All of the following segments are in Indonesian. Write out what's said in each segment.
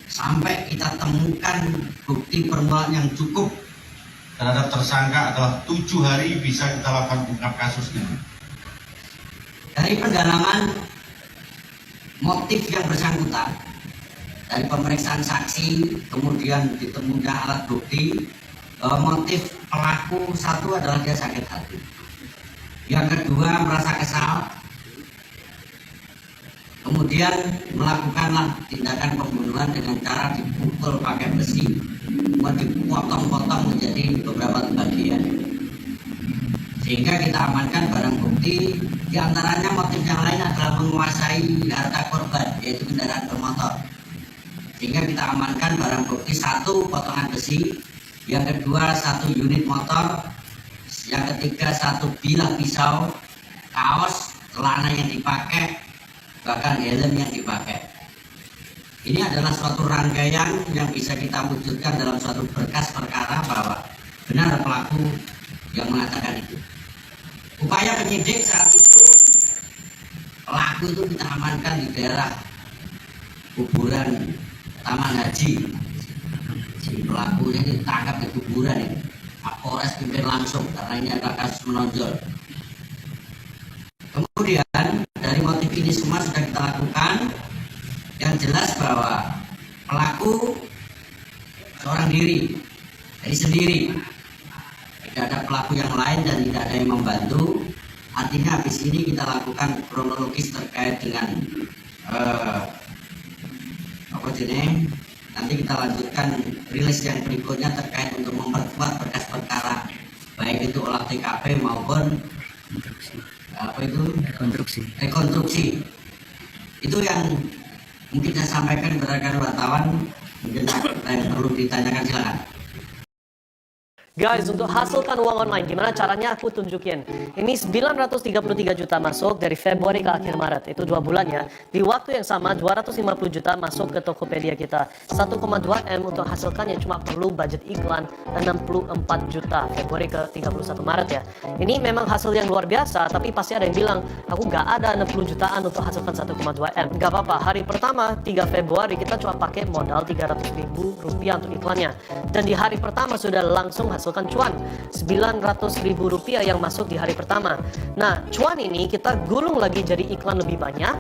sampai kita temukan bukti permulaan yang cukup terhadap tersangka adalah 7 hari bisa kita lakukan ungkap kasus ini. Dari pendalaman motif yang bersangkutan, dari pemeriksaan saksi, kemudian ditemukan alat bukti, motif pelaku satu adalah dia sakit hati, yang kedua merasa kesal, kemudian melakukan tindakan pembunuhan dengan cara dipukul pakai besi, dipotong-potong menjadi beberapa bagian, sehingga kita amankan barang bukti. Diantaranya motif yang lain adalah menguasai harta korban, yaitu kendaraan bermotor, sehingga kita amankan barang bukti 1 potongan besi, yang kedua 1 unit motor, yang ketiga 1 bilah pisau, kaos, celana yang dipakai, bahkan helm yang dipakai. Ini adalah suatu rangkaian yang bisa kita wujudkan dalam suatu berkas perkara bahwa benar pelaku yang mengatakan itu. Upaya penyidik saat itu, pelaku itu kita amankan di daerah kuburan Taman Haji. Si pelakunya ditangkap di kuburan ini. Kapolres pimpin langsung karena ini adalah kasus menonjol. Kemudian dari motif ini semua sudah kita lakukan. Yang jelas bahwa pelaku seorang diri, jadi sendiri, tidak ada pelaku yang lain dan tidak ada yang membantu. Artinya habis ini kita lakukan kronologis terkait dengan nanti kita lanjutkan rilis yang berikutnya terkait untuk memperkuat berkas perkara, baik itu olah TKP maupun rekonstruksi. Itu yang mungkin saya sampaikan kepada rekan wartawan. Mungkin yang perlu ditanyakan, silakan. Guys, untuk hasilkan uang online, gimana caranya aku tunjukin. Ini 933 juta masuk dari Februari ke akhir Maret, itu 2 bulan ya. Di waktu yang sama, 250 juta masuk ke Tokopedia kita. 1,2 M untuk hasilkannya cuma perlu budget iklan 64 juta Februari ke 31 Maret ya. Ini memang hasil yang luar biasa, tapi pasti ada yang bilang, aku gak ada 60 jutaan untuk hasilkan 1,2 M. Gak apa-apa, hari pertama 3 Februari kita cuma pakai modal 300 ribu rupiah untuk iklannya. Dan di hari pertama sudah langsung hasilkan cuan 900 ribu rupiah yang masuk di hari pertama. Nah, cuan ini kita gulung lagi jadi iklan lebih banyak,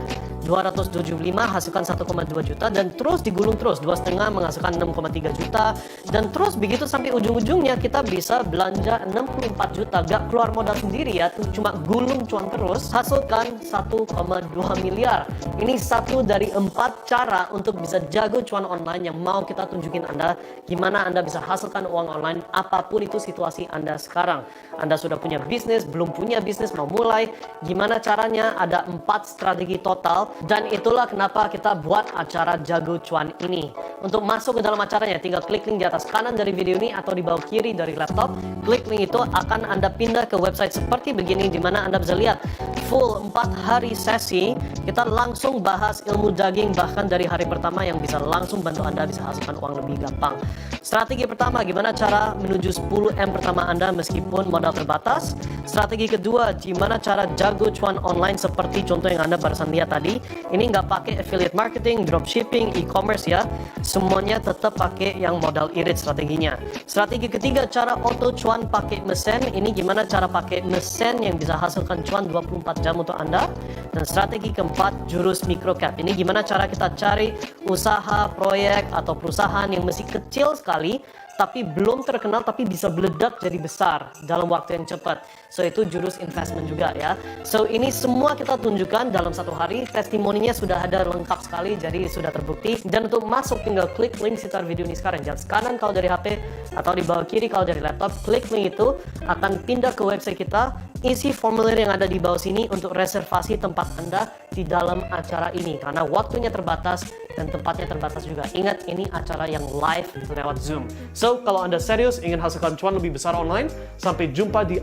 275 hasilkan 1,2 juta, dan terus digulung terus, 2,5 menghasilkan 6,3 juta, dan terus begitu sampai ujung-ujungnya kita bisa belanja 64 juta, gak keluar modal sendiri ya, cuma gulung cuan terus, hasilkan 1,2 miliar. Ini satu dari 4 cara untuk bisa jago cuan online yang mau kita tunjukin Anda, gimana Anda bisa hasilkan uang online apapun itu situasi Anda sekarang. Anda sudah punya bisnis, belum punya bisnis, mau mulai, gimana caranya? Ada 4 strategi total, dan itulah kenapa kita buat acara Jago Cuan ini. Untuk masuk ke dalam acaranya, tinggal klik link di atas kanan dari video ini atau di bawah kiri dari laptop. Klik link itu akan Anda pindah ke website seperti begini, di mana Anda bisa lihat full 4 hari sesi. Kita langsung bahas ilmu daging, bahkan dari hari pertama yang bisa langsung bantu Anda bisa hasilkan uang lebih gampang. Strategi pertama, gimana cara menuju 10M pertama Anda meskipun modal terbatas. Strategi kedua, gimana cara jago cuan online seperti contoh yang Anda barusan lihat tadi. Ini nggak pakai affiliate marketing, dropshipping, e-commerce ya. Semuanya tetap pakai yang modal irit strateginya. Strategi ketiga, cara auto cuan pakai mesin. Ini gimana cara pakai mesin yang bisa hasilkan cuan 24 jam untuk Anda. Dan strategi keempat, jurus microcap. Ini gimana cara kita cari usaha, proyek, atau perusahaan yang masih kecil sekali, tapi belum terkenal tapi bisa meledak jadi besar dalam waktu yang cepat. So itu jurus investment juga ya. So ini semua kita tunjukkan dalam 1 hari. Testimoninya sudah ada lengkap sekali, jadi sudah terbukti. Dan untuk masuk tinggal klik link sekitar video ini sekarang. Jangan kanan kalau dari HP atau di bawah kiri kalau dari laptop. Klik link itu akan pindah ke website kita. Isi formulir yang ada di bawah sini untuk reservasi tempat Anda di dalam acara ini. Karena waktunya terbatas dan tempatnya terbatas juga. Ingat, ini acara yang live lewat Zoom. So, kalau Anda serius ingin hasilkan cuan lebih besar online, sampai jumpa di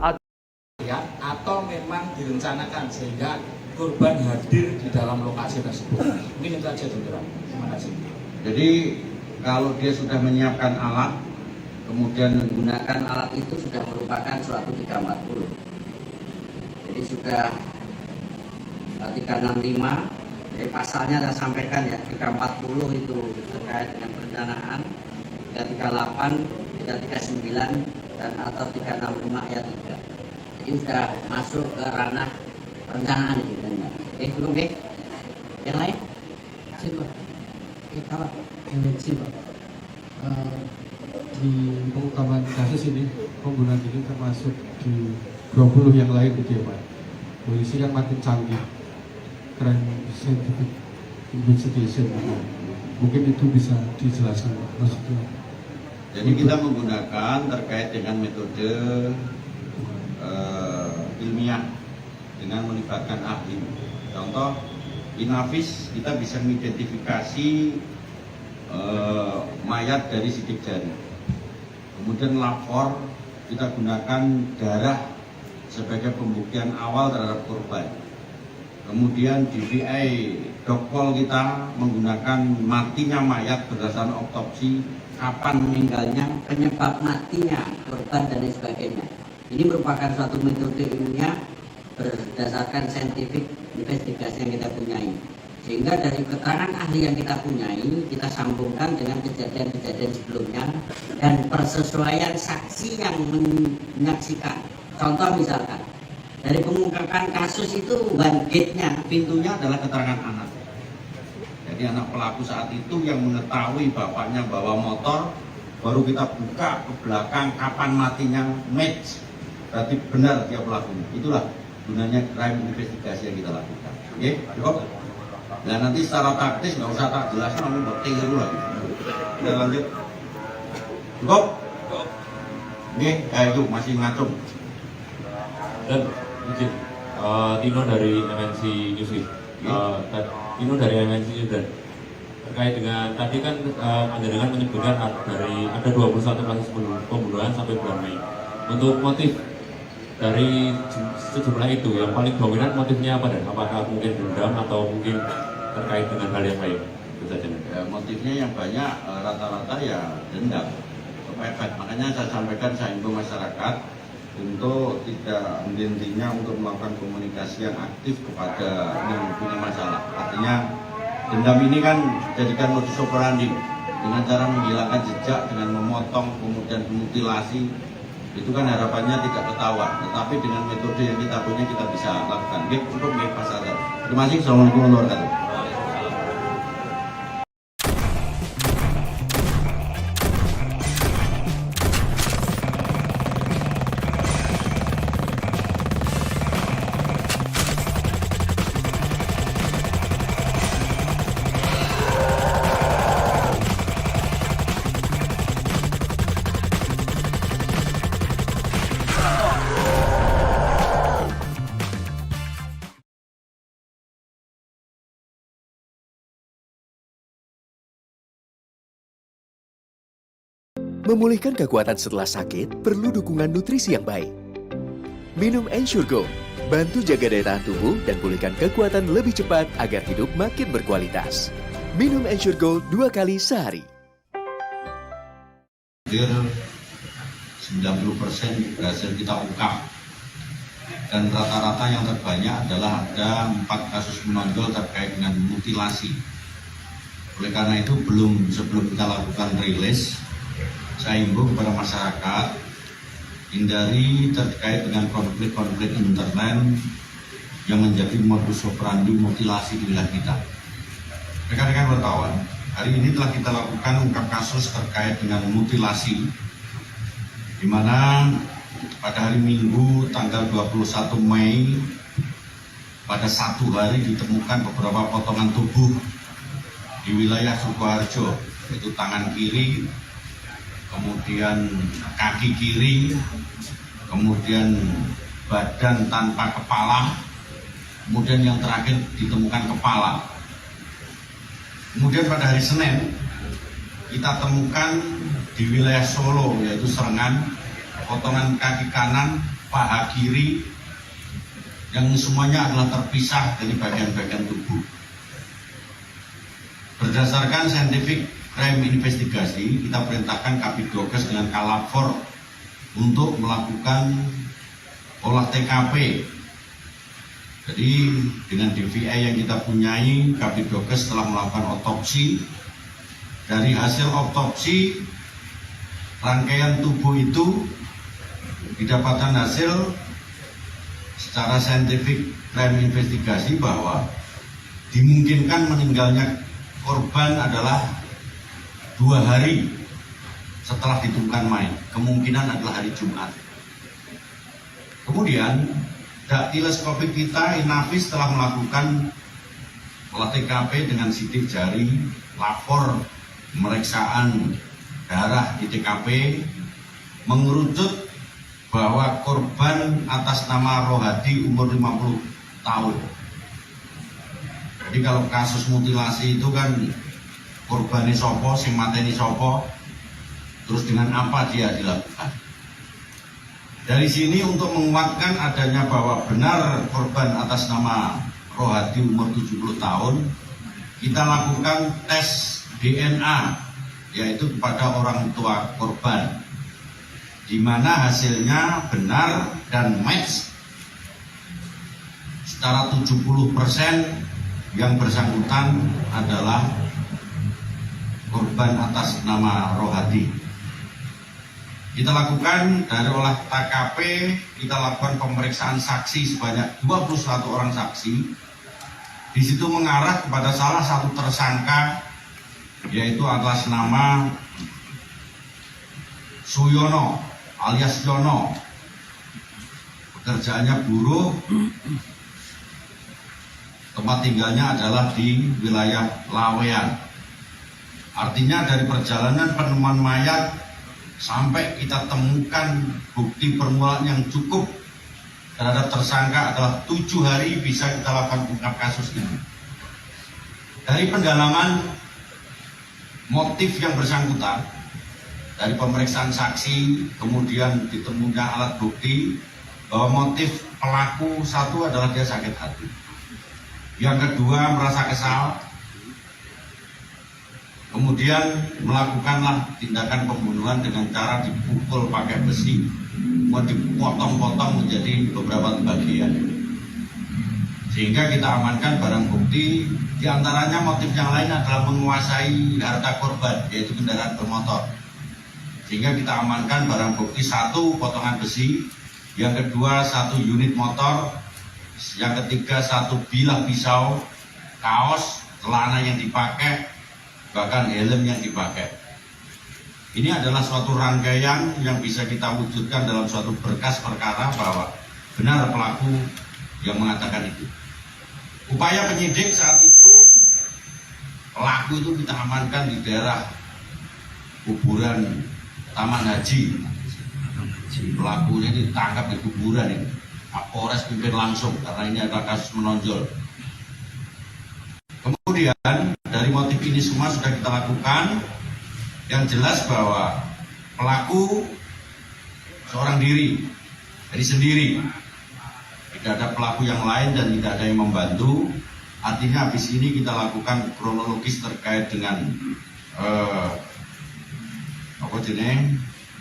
ya, atau memang direncanakan sehingga korban hadir di dalam lokasi tersebut. Mungkin itu aja, Dokter. Terima kasih. Jadi kalau dia sudah menyiapkan alat, kemudian menggunakan alat itu sudah merupakan suatu 340. Jadi sudah 365, Jadi pasalnya saya sampaikan ya, 340 itu terkait dengan perencanaan, 338, 339 dan atau 365 ayat 3. Jadi sudah masuk ke ranah perencanaan itu kan. Belum deh. Yang lain? Pak, kita emergensi Pak. Di pengungkapan kasus ini, pembunuhan ini termasuk di 20 yang lain gitu ya Pak. Polisi kan makin canggih, crime scientific investigation. Mungkin itu bisa dijelaskan Pak, maksudnya. Jadi kita menggunakan terkait dengan metode ilmiah dengan melibatkan ahli. Contoh, Inavis kita bisa mengidentifikasi mayat dari sidik jari. Kemudian lapor kita gunakan darah sebagai pembuktian awal terhadap korban. Kemudian DVI Dokpol kita menggunakan matinya mayat berdasarkan otopsi, kapan meninggalnya, penyebab matinya korban dan lain sebagainya. Ini merupakan suatu metode ilmiah berdasarkan scientific investigasi yang kita punyai. Sehingga dari keterangan ahli yang kita punyai, kita sambungkan dengan kejadian-kejadian sebelumnya dan persesuaian saksi yang menyaksikan. Contoh misalkan, dari pengungkapan kasus itu one gate-nya, pintunya adalah keterangan anak. Jadi anak pelaku saat itu yang mengetahui bapaknya bawa motor, baru kita buka ke belakang kapan matinya, match. Berarti benar dia pelakunya. Itulah gunanya crime investigasi yang kita lakukan. Oke, cukup? Nah nanti secara taktis nggak usah tak jelaskan, kamu bertiru lagi. Kita lanjut. Cukup? Oke, yuk masih ngacung. Dan izin, Tino dari MNC Newsweek. Tino dari MNC Newsweek. Terkait dengan tadi kan panjenengan menyebutkan dari ada 21 kasus pembunuhan sampai bulan Mei. Untuk motif dari sejumlah itu yang paling dominan motifnya apa dan apakah mungkin dendam atau mungkin terkait dengan hal yang lain? Itu saja. Ya, motifnya yang banyak rata-rata ya dendam, kepepet. Makanya saya sampaikan, saya himbau masyarakat untuk tidak henti-hentinya untuk melakukan komunikasi yang aktif kepada yang punya masalah. Artinya dendam ini kan jadikan modus operandi dengan cara menghilangkan jejak, dengan memotong kemudian mutilasi. Itu kan harapannya tidak ketahuan, tetapi dengan metode yang kita punya kita bisa lakukan. Baik, cukup baik Pak Sadar. Terima kasih. Assalamualaikum warahmatullahi wabarakatuh. Memulihkan kekuatan setelah sakit perlu dukungan nutrisi yang baik. Minum Ensure Go, bantu jaga daya tahan tubuh dan pulihkan kekuatan lebih cepat agar hidup makin berkualitas. Minum Ensure Go 2 kali sehari. Hampir 90% berhasil kita ungkap. Dan rata-rata yang terbanyak adalah ada 4 kasus menonjol terkait dengan mutilasi. Oleh karena itu sebelum kita lakukan rilis, saya himbau kepada masyarakat hindari terkait dengan konflik-konflik internal yang menjadi modus operandi mutilasi di wilayah kita. Rekan-rekan wartawan, hari ini telah kita lakukan ungkap kasus terkait dengan mutilasi, di mana pada hari Minggu tanggal 21 Mei pada satu hari ditemukan beberapa potongan tubuh di wilayah Sukoharjo, yaitu tangan kiri, kemudian kaki kiri, kemudian badan tanpa kepala, kemudian yang terakhir ditemukan kepala. Kemudian pada hari Senin kita temukan di wilayah Solo, yaitu Serengan, potongan kaki kanan, paha kiri, yang semuanya adalah terpisah dari bagian-bagian tubuh. Berdasarkan scientific crime investigasi, kita perintahkan Kapidokes dengan Kalafor untuk melakukan olah TKP Jadi dengan DVI yang kita punyai, Kabidokes telah melakukan otopsi. Dari hasil otopsi, rangkaian tubuh itu didapatkan hasil secara saintifik crime investigasi bahwa dimungkinkan meninggalnya korban adalah 2 hari setelah ditemukan mayat. Kemungkinan adalah hari Jumat. Kemudian daktileskopik kita Inavis telah melakukan olah TKP dengan sidik jari, lapor pemeriksaan darah di TKP, mengerucut bahwa korban atas nama Rohadi umur 50 tahun. Jadi kalau kasus mutilasi itu kan korbannya sopo, sing mateni sopo, terus dengan apa dia dilakukan. Dari sini untuk menguatkan adanya bahwa benar korban atas nama Rohadi umur 70 tahun, kita lakukan tes DNA, yaitu kepada orang tua korban, di mana hasilnya benar dan match secara 70% yang bersangkutan adalah korban atas nama Rohadi. Kita lakukan dari olah TKP, kita lakukan pemeriksaan saksi sebanyak 21 orang saksi. Di situ mengarah kepada salah satu tersangka, yaitu atas nama Suyono alias Yono. Pekerjaannya buruh, tempat tinggalnya adalah di wilayah Lawean. Artinya dari perjalanan penemuan mayat sampai kita temukan bukti permulaan yang cukup terhadap tersangka adalah 7 hari bisa kita lakukan ungkap kasus ini. Dari pendalaman motif yang bersangkutan, dari pemeriksaan saksi, kemudian ditemukan alat bukti bahwa motif pelaku satu adalah dia sakit hati, yang kedua merasa kesal, kemudian melakukanlah tindakan pembunuhan dengan cara dipukul pakai besi, mau dipotong-potong menjadi beberapa bagian, sehingga kita amankan barang bukti. Diantaranya motif yang lain adalah menguasai harta korban, yaitu kendaraan bermotor, sehingga kita amankan barang bukti 1 potongan besi, yang kedua 1 unit motor, yang ketiga 1 bilah pisau, kaos, celana yang dipakai, bahkan helm yang dipakai. Ini adalah suatu rangkaian yang bisa kita wujudkan dalam suatu berkas perkara bahwa benar pelaku yang mengatakan itu. Upaya penyidik saat itu, pelaku itu kita amankan di daerah kuburan Taman Haji. Pelakunya ditangkap di kuburan ini. Kapolres pimpin langsung karena ini adalah kasus menonjol. Kemudian dari motif ini semua sudah kita lakukan. Yang jelas bahwa pelaku seorang diri, jadi sendiri, tidak ada pelaku yang lain dan tidak ada yang membantu. Artinya habis ini kita lakukan kronologis terkait dengan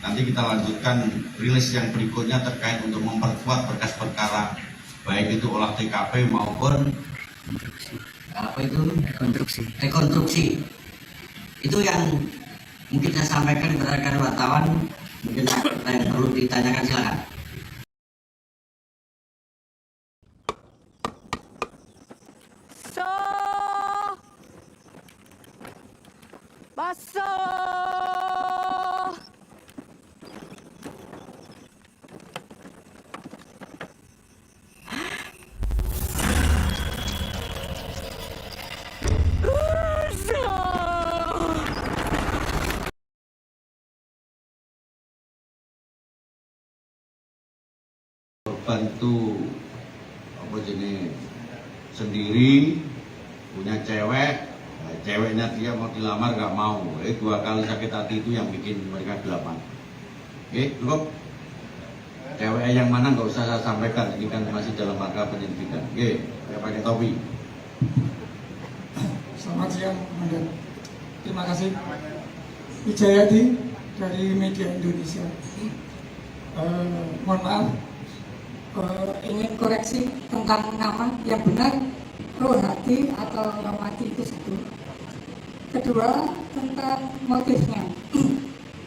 nanti kita lanjutkan rilis yang berikutnya terkait untuk memperkuat berkas perkara, baik itu olah TKP maupun rekonstruksi. Itu yang mungkin saya sampaikan kepada rekan wartawan. Mungkin ada yang perlu ditanyakan, silakan. Bantu sendiri, punya cewek, nah, ceweknya dia mau dilamar gak mau, 2 kali sakit hati itu yang bikin mereka gelapan. Oke, cukup. Cewek yang mana nggak usah saya sampaikan, ini kan masih dalam rangka penyelidikan. Oke, saya pakai topi. Selamat siang, Komandan. Terima kasih. Wijayadi dari Media Indonesia. Mohon maaf, ingin koreksi tentang nama yang benar Rohadi atau Romadi itu satu. Kedua, tentang motifnya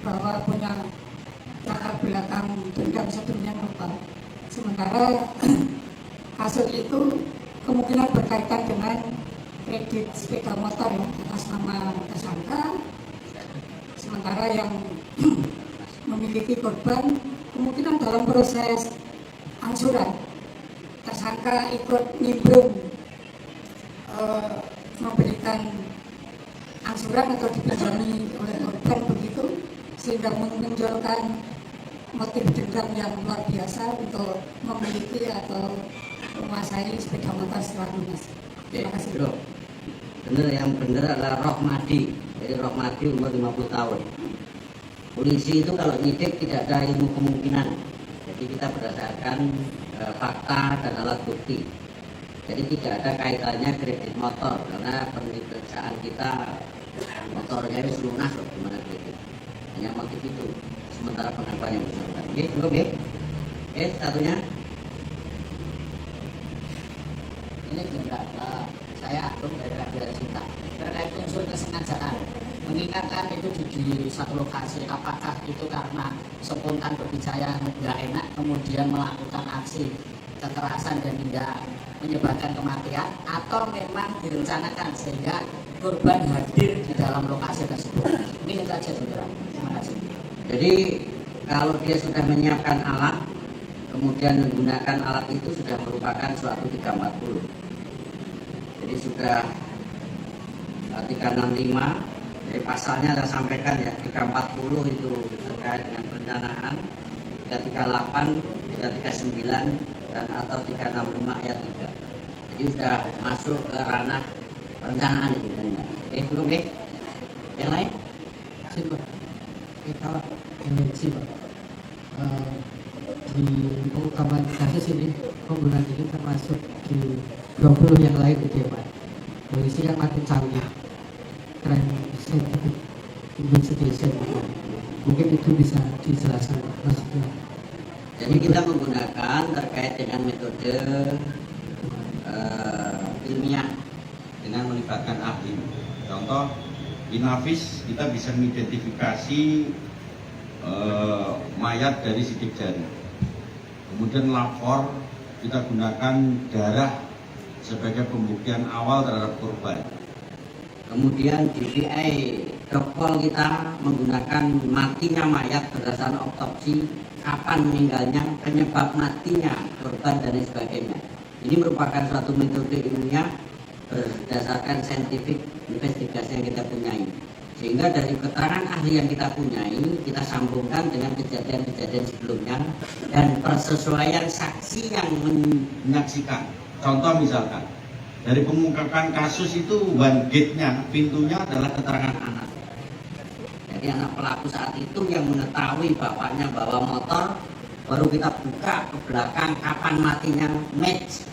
bahwa punya latar belakang dendam sedemikian rupa. Sementara kasus itu kemungkinan berkaitan dengan kredit sepeda motor ya, atas nama tersangka. Sementara yang memiliki korban kemungkinan dalam proses angsuran tersangka ikut nimbrung memberikan angsuran atau dipinjami oleh korban begitu, sehingga menunjukkan motif dendam yang luar biasa untuk memiliki atau menguasai sepeda motor setelah lunas. Terima kasih. Bro, benar, yang benar adalah Rohmadi. Jadi Rohmadi umur 50 tahun. Polisi itu kalau nyidik tidak ada ilmu kemungkinan. Jadi kita berdasarkan fakta dan alat bukti. Jadi tidak ada kaitannya kredit motor karena pemeriksaan kita motornya itu lunas loh, gimana kredit. Hanya motif itu. Sementara pengakuan yang bersangkutan. Oke, cukup ya. Oke, satunya. Ini juga saya Agung dari Radio Sinta terkait unsur kesengajaan, mengingatkan itu di satu lokasi, apakah itu karena spontan berbicara nggak enak kemudian melakukan aksi kekerasan dan hingga menyebabkan kematian, atau memang direncanakan sehingga korban hadir di dalam lokasi tersebut. Ini saja saudara. Terima kasih. Jadi kalau dia sudah menyiapkan alat, kemudian menggunakan alat itu sudah merupakan suatu 340. Jadi sudah 365. Jadi pasalnya saya sampaikan ya, 340 itu terkait dengan perencanaan, 338, 339 dan atau 365 ayat 3. Jadi sudah masuk ke ranah perencanaan itu. Belum ya? Yang lain? Pak. Kalau MNC Pak, di pengungkapan kasus ini, pembunuhan ini termasuk di 20 yang lain gitu ya Pak. Polisi kan makin canggih, crime scientific investigation gitu. Mungkin itu bisa dijelaskan Pak, maksudnya. Jadi kita menggunakan terkait dengan metode ilmiah dengan melibatkan ahli. Contoh, Inavis kita bisa mengidentifikasi mayat dari sidik jari. Kemudian lapor kita gunakan darah sebagai pembuktian awal terhadap korban. Kemudian DVI Dokpol kita menggunakan matinya mayat berdasarkan otopsi, kapan meninggalnya, penyebab matinya korban dan lain sebagainya. Ini merupakan suatu metode ilmiah berdasarkan scientific investigasi yang kita punyai. Sehingga dari keterangan ahli yang kita punyai, kita sambungkan dengan kejadian-kejadian sebelumnya dan persesuaian saksi yang menyaksikan. Contoh misalkan, dari pengungkapan kasus itu one gate-nya, pintunya adalah keterangan anak. Jadi anak pelaku saat itu yang mengetahui bapaknya bawa motor, baru kita buka ke belakang kapan matinya match.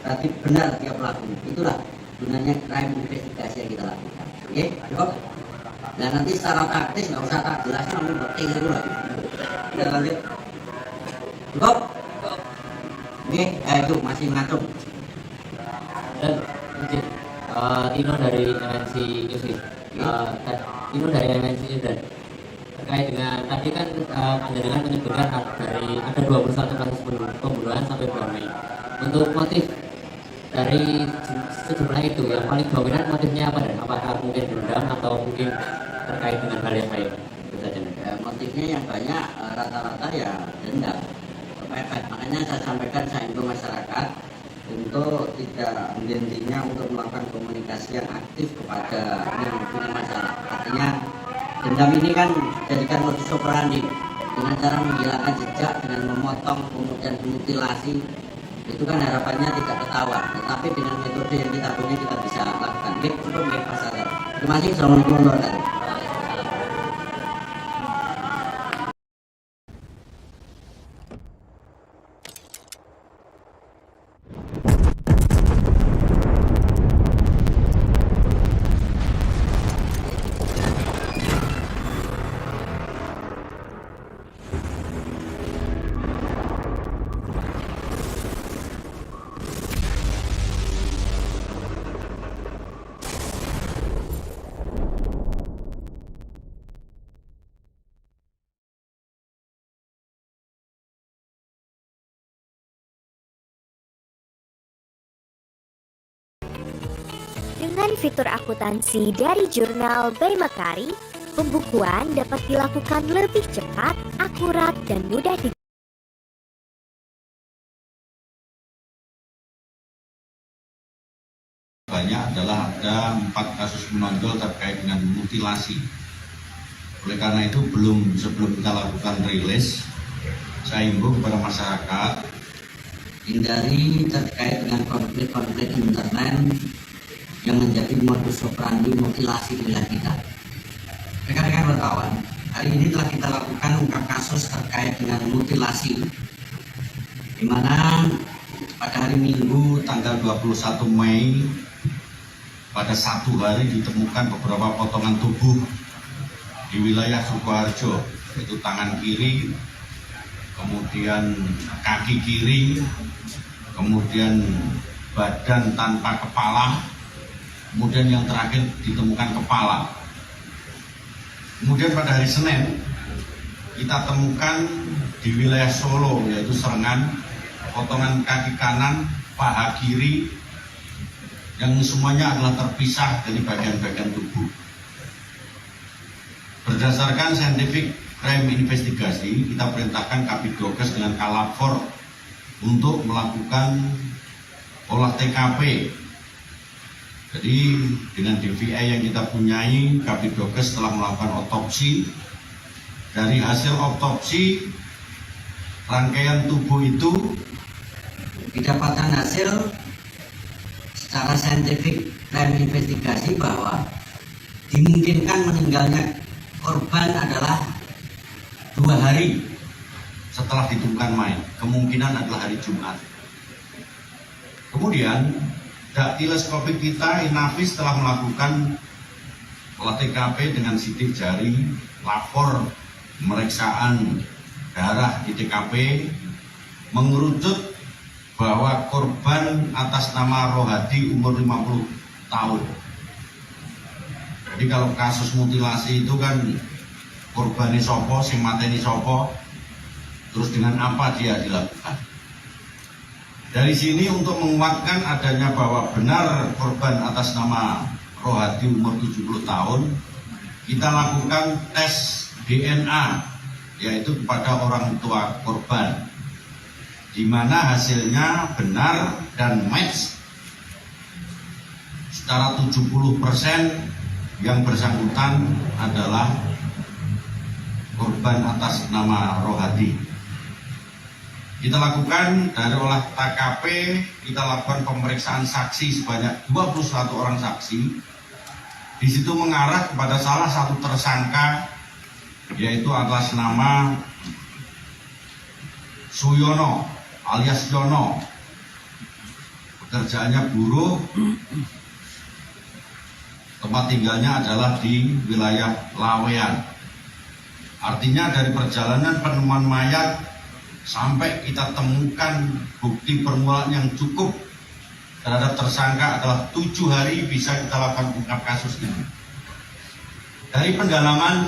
Berarti benar dia pelaku. Itulah gunanya crime investigasi yang kita lakukan. Oke, cukup. Nah nanti secara taktis nggak usah tak jelasin, namun bukti dulu lagi. Kita lanjut. Cukup. Oke, itu masih ngatung. Dan izin, Tino dari MNC Yusuf. Tino dari MNC Yusuf. Terkait dengan tadi kan panjenengan menyebutkan dari ada 21 kasus pembunuhan sampai bulan Mei. Untuk motif dari sejumlah itu yang paling dominan motifnya apa? Dan apakah mungkin dendam atau mungkin terkait dengan hal yang lain? Itu saja. Ya, motifnya yang banyak rata-rata ya dendam. Kepepet. Makanya saya sampaikan, saya himbau masyarakat untuk tidak henti-hentinya untuk melakukan komunikasi yang aktif kepada yang punya masalah. Artinya dendam ini kan jadikan modus operandi dengan cara menghilangkan jejak dengan memotong kemudian mutilasi. Itu kan harapannya tidak ketahuan, tetapi dengan metode yang kita punya kita bisa lakukan. Baik, cukup baik Pak Sadar. Terima kasih. Assalamualaikum warahmatullahi wabarakatuh. Dengan fitur akuntansi dari Jurnal by Makari, pembukuan dapat dilakukan lebih cepat, akurat, dan mudah di banyak adalah ada 4 kasus menonjol terkait dengan mutilasi. Oleh karena itu sebelum kita lakukan rilis, saya himbau kepada masyarakat hindari terkait dengan konflik-konflik internet yang menjadi modus operandi mutilasi wilayah kita. Rekan-rekan wartawan, hari ini telah kita lakukan ungkap kasus terkait dengan mutilasi, di mana pada hari Minggu tanggal 21 Mei pada satu hari ditemukan beberapa potongan tubuh di wilayah Sukoharjo, yaitu tangan kiri, kemudian kaki kiri, kemudian badan tanpa kepala, kemudian yang terakhir ditemukan kepala. Kemudian pada hari Senin kita temukan di wilayah Solo, yaitu Serengan, potongan kaki kanan, paha kiri, yang semuanya adalah terpisah dari bagian-bagian tubuh. Berdasarkan scientific crime investigasi, kita perintahkan Kabidokes dengan Kalafor untuk melakukan olah TKP. Jadi dengan DVI yang kita punyai, Kabidokes telah melakukan otopsi. Dari hasil otopsi, rangkaian tubuh itu didapatkan hasil secara saintifik crime investigasi bahwa dimungkinkan meninggalnya korban adalah 2 hari setelah ditemukan mayat. Kemungkinan adalah hari Jumat. Kemudian daktileskopik kita Inavis telah melakukan olah TKP dengan sidik jari, lapor pemeriksaan darah di TKP, mengerucut bahwa korban atas nama Rohadi umur 50 tahun. Jadi kalau kasus mutilasi itu kan korbannya sopo, sing mateni sopo, terus dengan apa dia dilakukan. Dari sini untuk menguatkan adanya bahwa benar korban atas nama Rohadi umur 70 tahun, kita lakukan tes DNA, yaitu kepada orang tua korban, di mana hasilnya benar dan match secara 70% yang bersangkutan adalah korban atas nama Rohadi. Kita lakukan dari olah TKP, kita lakukan pemeriksaan saksi sebanyak 21 orang saksi. Di situ mengarah kepada salah satu tersangka, yaitu atas nama Suyono alias Yono. Pekerjaannya buruh, tempat tinggalnya adalah di wilayah Lawean. Artinya dari perjalanan penemuan mayat sampai kita temukan bukti permulaan yang cukup terhadap tersangka adalah 7 hari bisa kita lakukan ungkap kasus ini. Dari pendalaman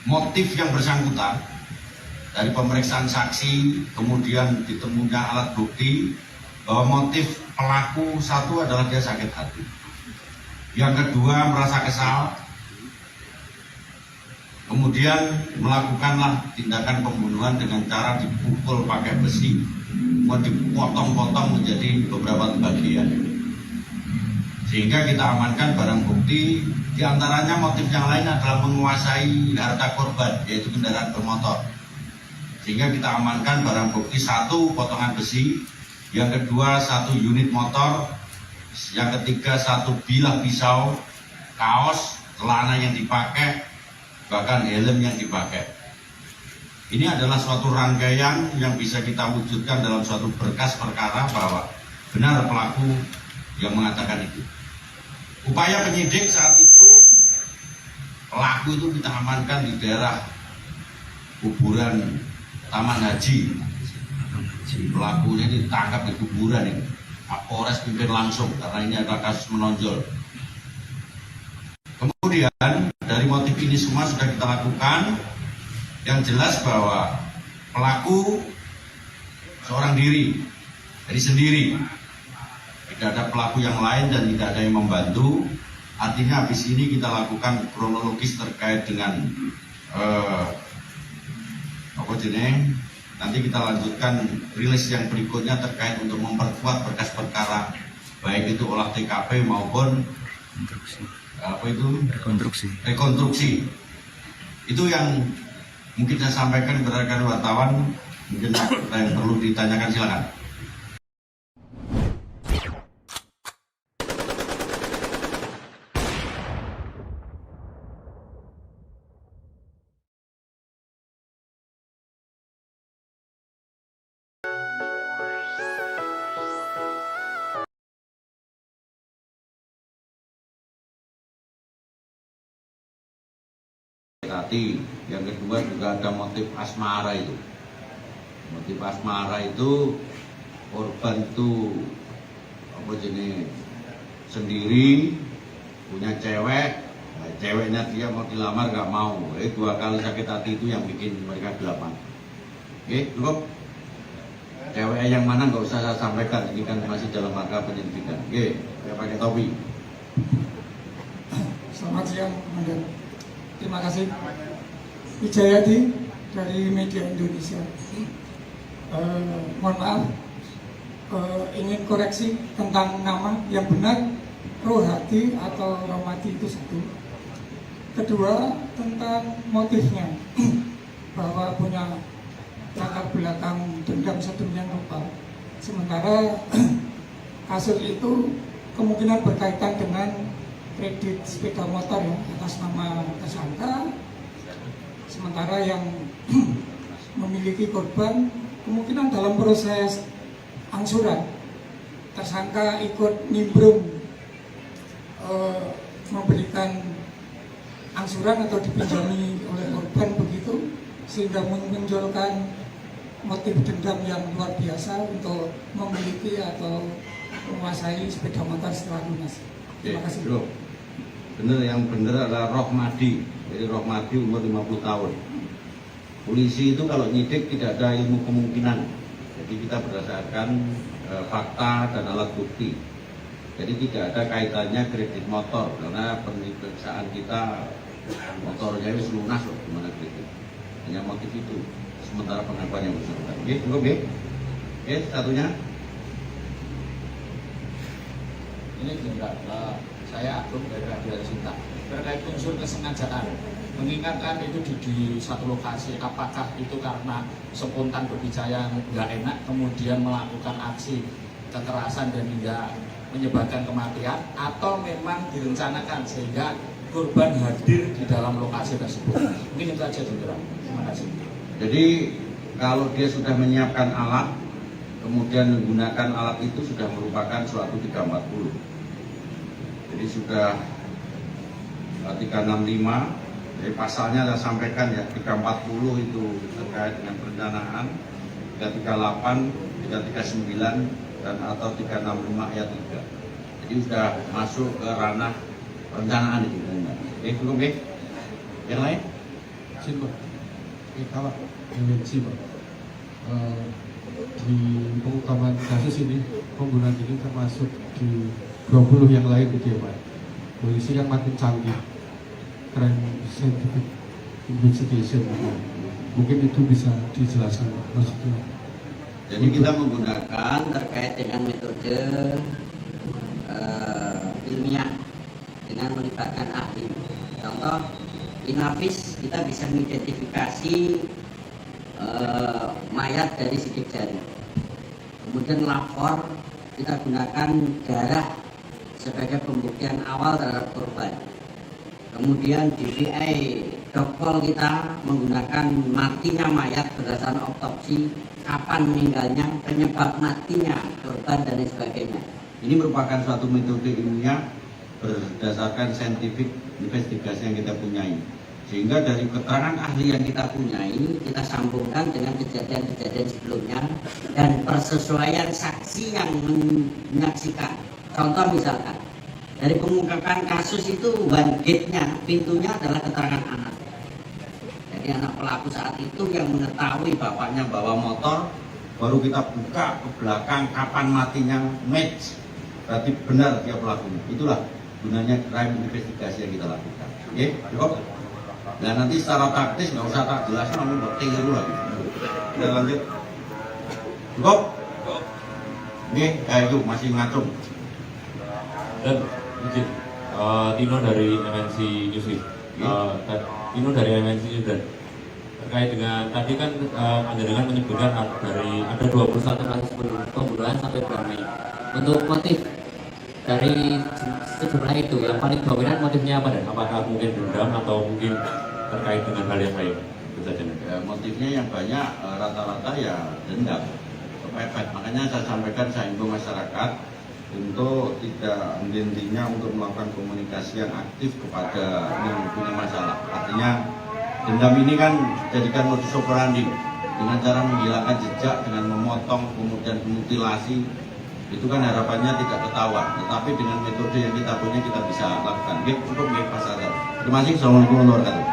motif yang bersangkutan, dari pemeriksaan saksi, kemudian ditemunya alat bukti bahwa motif pelaku satu adalah dia sakit hati, yang kedua merasa kesal, kemudian melakukanlah tindakan pembunuhan dengan cara dipukul pakai besi, mau dipotong-potong menjadi beberapa bagian, sehingga kita amankan barang bukti. Diantaranya motif yang lain adalah menguasai harta korban, yaitu kendaraan bermotor, sehingga kita amankan barang bukti 1 potongan besi, yang kedua 1 unit motor, yang ketiga 1 bilah pisau, kaos, celana yang dipakai, bahkan helm yang dipakai. Ini adalah suatu rangkaian yang bisa kita wujudkan dalam suatu berkas perkara bahwa benar pelaku yang mengatakan itu. Upaya penyidik saat itu, pelaku itu kita amankan di daerah kuburan Taman Haji. Pelakunya ditangkap di kuburan ini. Kapolres pimpin langsung karena ini adalah kasus menonjol. Kemudian dari motif ini semua sudah kita lakukan. Yang jelas bahwa pelaku seorang diri, jadi sendiri. tidak ada pelaku yang lain dan tidak ada yang membantu. Artinya habis ini kita lakukan kronologis terkait dengan nanti kita lanjutkan rilis yang berikutnya terkait untuk memperkuat berkas perkara, baik itu olah TKP maupun rekonstruksi. Itu yang mungkin saya sampaikan kepada rekan wartawan. Mungkin ada yang perlu ditanyakan, silakan. Yang kedua juga ada motif asmara itu. Motif asmara itu korban itu sendiri punya cewek, nah, ceweknya dia mau dilamar nggak mau. 2 kali sakit hati itu yang bikin mereka gelapan. Oke, cukup. Cewek yang mana nggak usah saya sampaikan, ini kan masih dalam rangka penyelidikan. Oke, saya pakai topi. Selamat siang, Komandan. Terima kasih. Wijayadi dari Media Indonesia. Mohon maaf, ingin koreksi tentang nama yang benar, Rohadi atau Romadi itu satu. Kedua, tentang motifnya, bahwa punya latar belakang dendam sedemikian rupa. Sementara kasus itu kemungkinan berkaitan dengan kredit sepeda motor ya, atas nama tersangka, sementara yang memiliki korban kemungkinan dalam proses angsuran tersangka ikut nimbrung memberikan angsuran atau dipinjami oleh korban begitu, sehingga memunculkan motif dendam yang luar biasa untuk memiliki atau menguasai sepeda motor setelah lunas. Terima kasih. Benar, yang benar adalah Rohmadi. Jadi Rohmadi umur 50 tahun. Polisi itu kalau nyidik tidak ada ilmu kemungkinan. Jadi kita berdasarkan fakta dan alat bukti. Jadi tidak ada kaitannya kredit motor, karena pemeriksaan kita motornya itu lunas loh, gimana kredit. Hanya motif itu. Sementara pengakuan yang bersangkutan. Oke, cukup ya. Oke, satunya. Ini Jenderal, saya Agung dari Radio Sinta. Terkait unsur kesengajaan, mengingatkan itu di satu lokasi, apakah itu karena spontan berbicara nggak enak, kemudian melakukan aksi kekerasan dan hingga menyebabkan kematian, atau memang direncanakan sehingga korban hadir di dalam lokasi tersebut? Mungkin itu aja, Jenderal. Terima kasih. Jadi kalau dia sudah menyiapkan alat, kemudian menggunakan alat itu sudah merupakan suatu 340. Jadi sudah 365, jadi pasalnya saya sampaikan ya, 340 itu terkait dengan perencanaan, 338, 339 dan atau 365 ayat 3. Jadi sudah masuk ke ranah perencanaan itu. Oke, cukup ya? Yang lain? Pak. Kalau di pengungkapan kasus ini, pembunuhan ini termasuk di 20 yang lain gitu ya Pak. Polisi kan makin canggih, keren scientific investigation. Mungkin itu bisa dijelaskan maksudnya. Jadi kita menggunakan terkait dengan metode ilmiah dengan melibatkan ahli. Contoh, Inavis kita bisa mengidentifikasi mayat dari sidik jari. Kemudian lapor kita gunakan darah sebagai pembuktian awal terhadap korban. Kemudian DVI dokpol kita menggunakan matinya mayat berdasarkan otopsi, kapan meninggalnya, penyebab matinya korban dan lain sebagainya. Ini merupakan suatu metode ilmiah berdasarkan scientific investigasi yang kita punyai. Sehingga dari keterangan ahli yang kita punyai, kita sambungkan dengan kejadian-kejadian sebelumnya dan persesuaian saksi yang menyaksikan. Contoh misalkan, dari pengungkapan kasus itu one gate-nya, pintunya adalah keterangan anak. Jadi anak pelaku saat itu yang mengetahui bapaknya bawa motor, baru kita buka ke belakang kapan matinya match. berarti benar dia pelakunya. Itulah gunanya crime investigasi yang kita lakukan. Oke, cukup. Nah nanti secara taktis nggak usah tak jelas, namun nggak keliru lagi. Kita lanjut. Cukup. Oke, ayo masih ngacung. Dan izin, Tino dari MNC Newsweek. Tino dari MNC Newsweek. Terkait dengan tadi kan panjenengan menyebutkan ada 21 kasus pembunuhan sampai bulan Mei. Untuk motif dari sejumlah itu yang paling dominan motifnya apa dan apakah mungkin dendam atau mungkin terkait dengan hal yang lain? Ya, motifnya yang banyak rata-rata ya dendam, kepepet. Makanya saya sampaikan, saya himbau masyarakat untuk tidak henti-hentinya untuk melakukan komunikasi yang aktif kepada yang punya masalah. Artinya dendam ini kan jadikan modus operandi dengan cara menghilangkan jejak, dengan memotong kemudian mutilasi. Itu kan harapannya tidak ketahuan, tetapi dengan metode yang kita punya kita bisa lakukan. Oke, cukup ya Pak Sadar. Terima kasih. Assalamualaikum warahmatullahi wabarakatuh.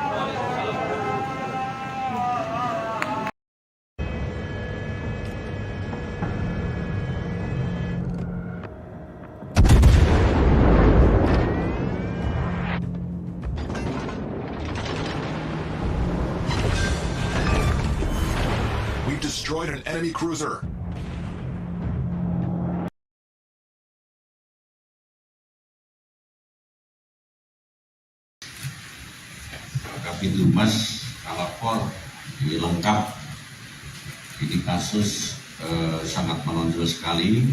We destroyed an enemy cruiser. Kabid Humas Kalapor ini lengkap. Ini kasus sangat menonjol sekali,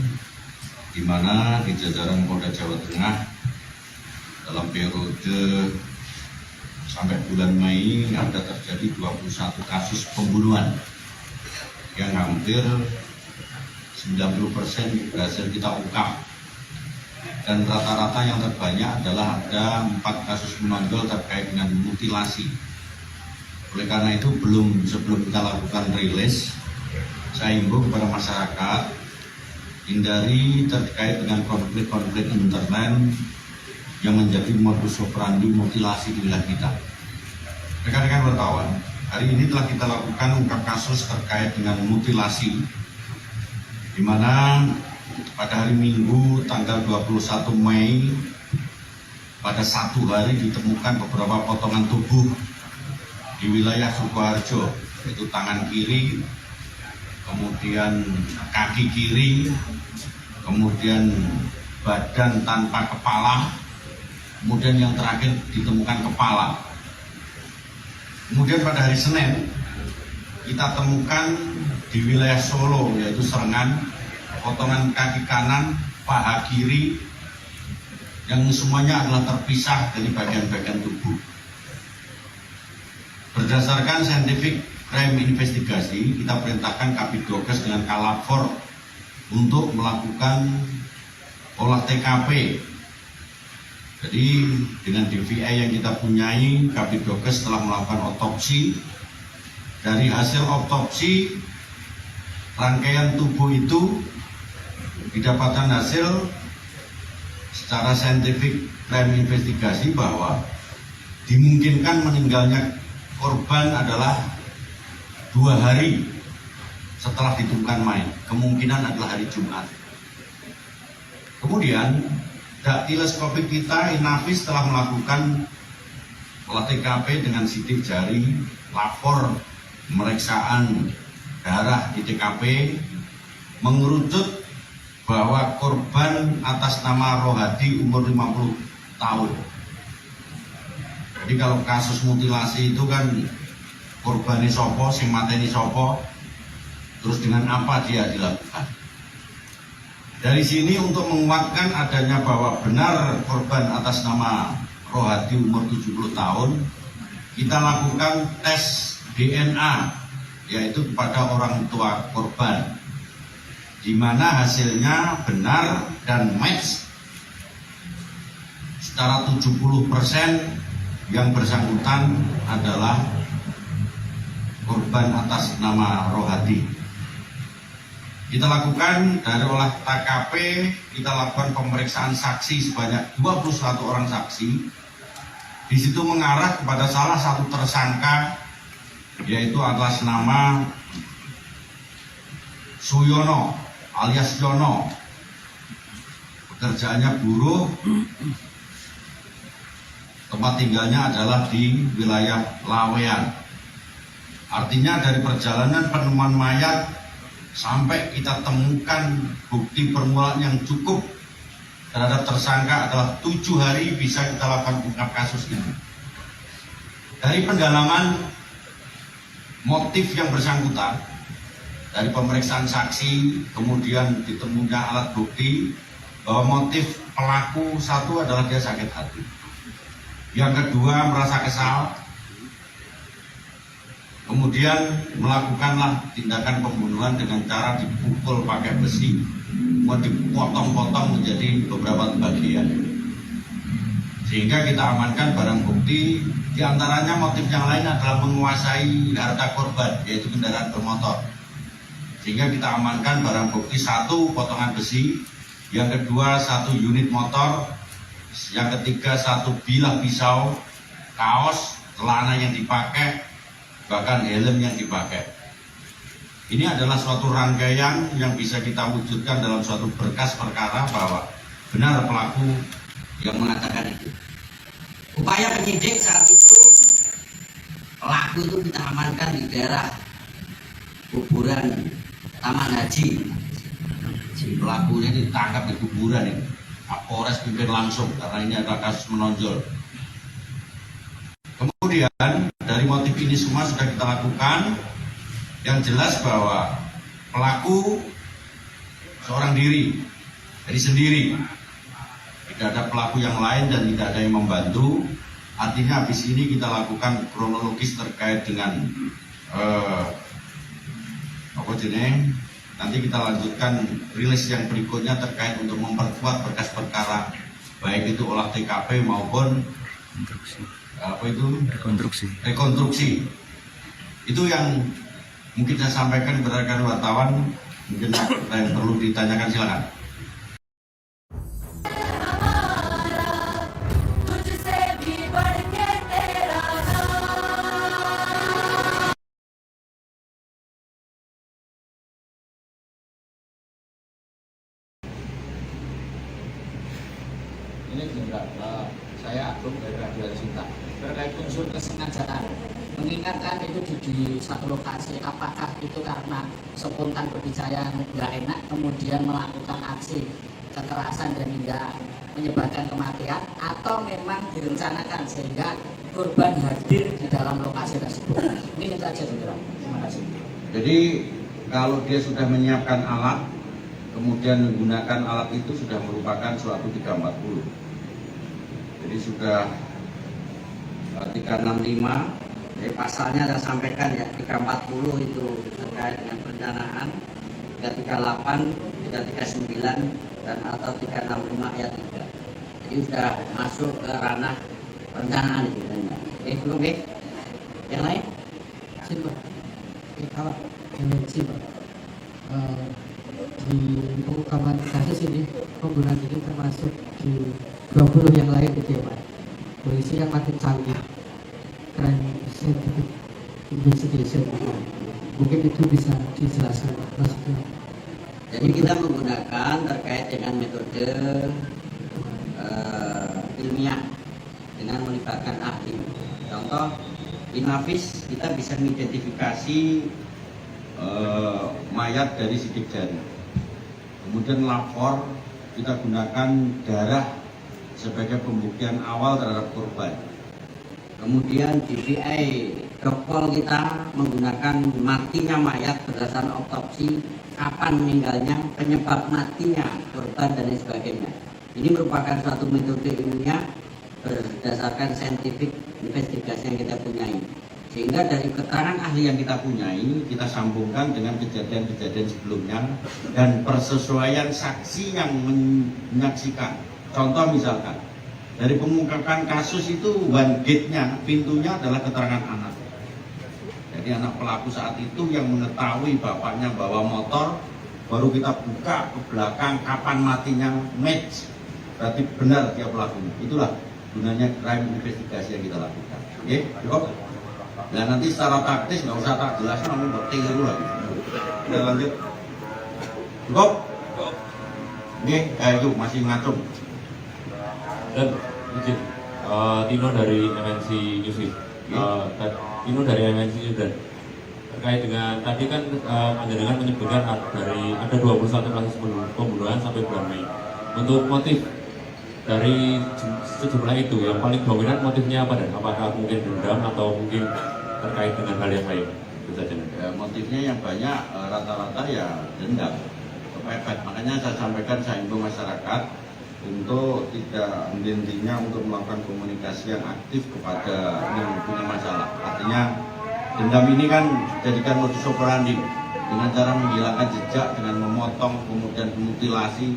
di mana di jajaran Polda Jawa Tengah dalam periode sampai bulan Mei ada terjadi 21 kasus pembunuhan yang hampir 90% berhasil kita ungkap. Dan rata-rata yang terbanyak adalah ada 4 kasus menonjol terkait dengan mutilasi. Oleh karena itu sebelum kita lakukan rilis, saya himbau kepada masyarakat hindari terkait dengan konflik-konflik intern yang menjadi modus operandi mutilasi di wilayah kita. Rekan-rekan wartawan, hari ini telah kita lakukan ungkap kasus terkait dengan mutilasi, di mana pada hari Minggu tanggal 21 Mei pada satu hari ditemukan beberapa potongan tubuh di wilayah Sukoharjo, yaitu tangan kiri, kemudian kaki kiri, kemudian badan tanpa kepala, kemudian yang terakhir ditemukan kepala. Kemudian pada hari Senin kita temukan di wilayah Solo, yaitu Serengan, potongan kaki kanan, paha kiri, yang semuanya adalah terpisah dari bagian-bagian tubuh. Berdasarkan scientific crime investigasi, kita perintahkan Kabid Dokes dengan Kalapor untuk melakukan olah TKP. Jadi dengan DVI yang kita punyai, Kabid Dokes telah melakukan otopsi. Dari hasil otopsi, rangkaian tubuh itu didapatkan hasil secara saintifik crime investigasi bahwa dimungkinkan meninggalnya korban adalah 2 hari setelah ditemukan mayat. Kemungkinan adalah hari Jumat. Kemudian daktileskopik kita Inafis telah melakukan olah TKP dengan sidik jari, lapor pemeriksaan darah di TKP, mengerucut bahwa korban atas nama Rohadi umur 50 tahun. Jadi kalau kasus mutilasi itu kan korbannya sopo, sing mateni sopo, terus dengan apa dia dilakukan. Dari sini untuk menguatkan adanya bahwa benar korban atas nama Rohadi umur 70 tahun, kita lakukan tes DNA, yaitu kepada orang tua korban, di mana hasilnya benar dan match secara 70% yang bersangkutan adalah korban atas nama Rohadi. Kita lakukan dari olah TKP, kita lakukan pemeriksaan saksi sebanyak 21 orang saksi. Di situ mengarah kepada salah satu tersangka, yaitu atas nama Suyono alias Jono, pekerjaannya buruh, tempat tinggalnya adalah di wilayah Lawean. Artinya dari perjalanan penemuan mayat sampai kita temukan bukti permulaan yang cukup terhadap tersangka adalah 7 hari bisa kita lakukan ungkap kasus ini. Dari pendalaman motif yang bersangkutan, dari pemeriksaan saksi, kemudian ditemunya alat bukti bahwa motif pelaku satu adalah dia sakit hati. Yang kedua merasa kesal, kemudian melakukanlah tindakan pembunuhan dengan cara dipukul pakai besi, mau dipotong-potong menjadi beberapa bagian. Sehingga kita amankan barang bukti, diantaranya motif yang lain adalah menguasai harta korban, yaitu kendaraan bermotor. Sehingga kita amankan barang bukti 1 potongan besi, yang kedua 1 unit motor, yang ketiga 1 bilah pisau, kaos, celana yang dipakai, bahkan helm yang dipakai. Ini adalah suatu rangkaian yang bisa kita wujudkan dalam suatu berkas perkara bahwa benar pelaku yang mengatakan itu. Upaya penyidik saat itu, pelaku itu kita amankan di daerah kuburan Taman Haji. Si pelaku ini ditangkap di kuburan ini. Kapolres pimpin langsung karena ini adalah kasus menonjol. Kemudian dari motif ini semua sudah kita lakukan. Yang jelas bahwa pelaku seorang diri, jadi sendiri. Tidak ada pelaku yang lain dan tidak ada yang membantu. Artinya habis ini kita lakukan kronologis terkait dengan nanti kita lanjutkan rilis yang berikutnya terkait untuk memperkuat berkas perkara, baik itu olah TKP maupun rekonstruksi. Itu yang mungkin saya sampaikan kepada rekan wartawan. Mungkin ada yang perlu ditanyakan, silakan. Ini Jenderal, saya Agung dari Radio Sinta. Terkait unsur kesengajaan, mengingatkan itu di satu lokasi, apakah itu karena spontan berbicara nggak enak, kemudian melakukan aksi kekerasan dan hingga menyebabkan kematian, atau memang direncanakan sehingga korban hadir di dalam lokasi tersebut. Ini saja, Jenderal. Terima kasih. Jadi kalau dia sudah menyiapkan alat, kemudian menggunakan alat itu sudah merupakan suatu 340. Jadi sudah 365, jadi pasalnya saya sampaikan ya, 340 itu terkait dengan perencanaan, 338, 339 dan atau 365 ayat 3. Jadi sudah masuk ke ranah perencanaan itu. Belum yang lain? Simpel. Kalau simpel. Di pengungkapan kasus ini, pembunuhan ini termasuk di 20 yang lain gitu ya Pak. Polisi yang makin canggih, crime scientific investigation, mungkin itu bisa dijelaskan maksudnya. Jadi kita menggunakan terkait dengan metode ilmiah dengan melibatkan ahli. Contoh, Inavis kita bisa mengidentifikasi mayat dari sidik jari. Kemudian lapor kita gunakan darah sebagai pembuktian awal terhadap korban. Kemudian DVI Dokpol kita menggunakan matinya mayat berdasarkan otopsi, kapan meninggalnya, penyebab matinya korban dan lain sebagainya. Ini merupakan suatu metode ilmiah berdasarkan scientific investigasi yang kita punyai. Sehingga dari keterangan ahli yang kita punyai, kita sambungkan dengan kejadian-kejadian sebelumnya dan persesuaian saksi yang menyaksikan. Contoh misalkan, dari pengungkapan kasus itu one gate-nya, pintunya adalah keterangan anak. Jadi anak pelaku saat itu yang mengetahui bapaknya bawa motor, baru kita buka ke belakang kapan matinya match. Berarti benar dia pelakunya. Itulah gunanya crime investigasi yang kita lakukan. Oke, cukup? Nah nanti secara taktis nggak usah tak jelasin, namun bertiru lagi. Kita lanjut. Cukup? yuk masih ngacung. Dan izin, Tino dari MNC Newsweek. Tino dari MNC Sudan. Terkait dengan tadi kan panjenengan menyebutkan ada 21 kasus pembunuhan sampai bulan Mei. Untuk motif dari sejumlah itu yang paling dominan motifnya apa, dan apakah mungkin dendam atau mungkin terkait dengan hal yang lain? Motifnya yang banyak rata-rata ya dendam, kepepet. Makanya saya sampaikan, saya himbau masyarakat untuk tidak henti-hentinya untuk melakukan komunikasi yang aktif kepada yang punya masalah. Artinya dendam ini kan jadikan modus operandi dengan cara menghilangkan jejak, dengan memotong kemudian mutilasi.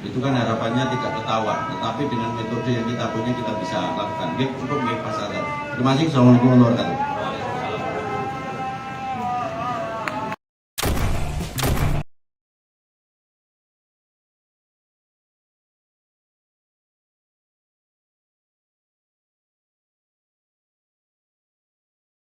Itu kan harapannya tidak ketahuan, tetapi dengan metode yang kita punya kita bisa lakukan. Cukup Pak Sadar. Terima kasih. Assalamualaikum warahmatullahi wabarakatuh.